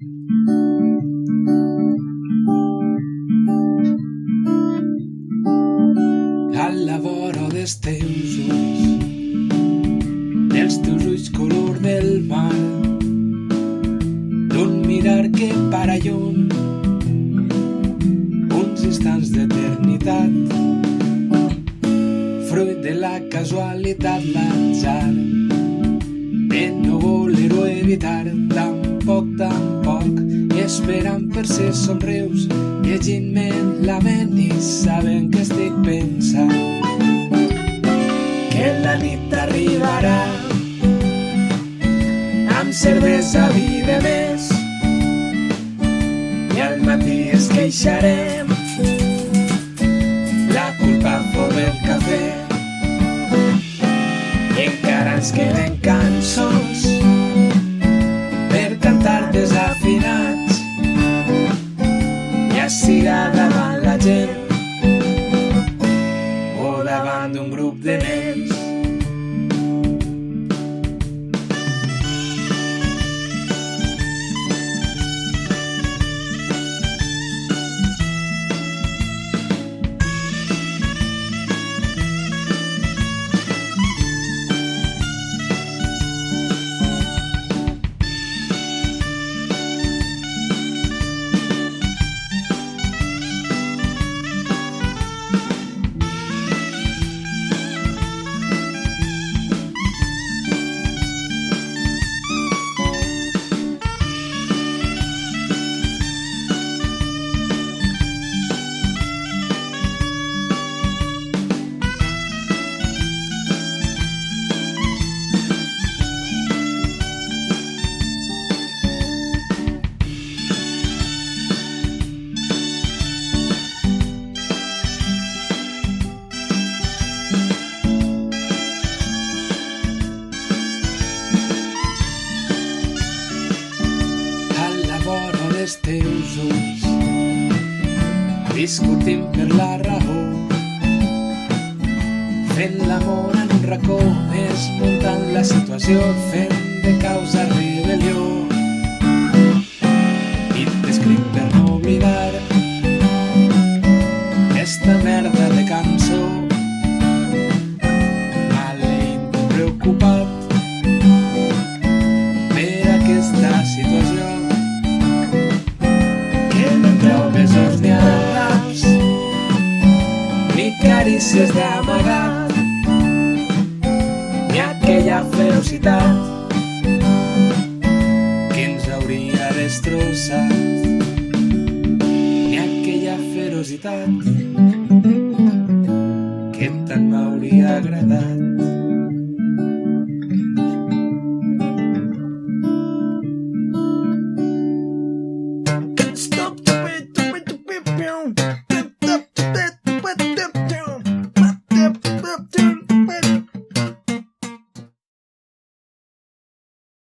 A la vora dels teus ulls, dels teus ulls color del mar, d'un mirar que para lluny, uns instants d'eternitat, fruit de la casualitat, l'atzar, de no voler-ho evitar, tampoc, i esperant per ser somrius, llegint-me la ment i sabent que estic pensant que la nit arribarà amb cervesa vi de més i al matí es queixarem, la culpa fou del cafè i encara ens queden cançons per cantar desafinats, ja siga davant la gent o davant d'un grup de nens. Els teus ulls, discutint per la raó, fent l'amor en un racó, desmuntant la situació, fent de causa rebel·lió, i t'escric per no oblidar esta merda de cançó, maleint preocupat per aquesta situació. Besos ni arraps, ni carícies d'amagat, ni aquella ferocitat que ens hauria destrossat, ni aquella ferocitat que tant m'hauria agradat.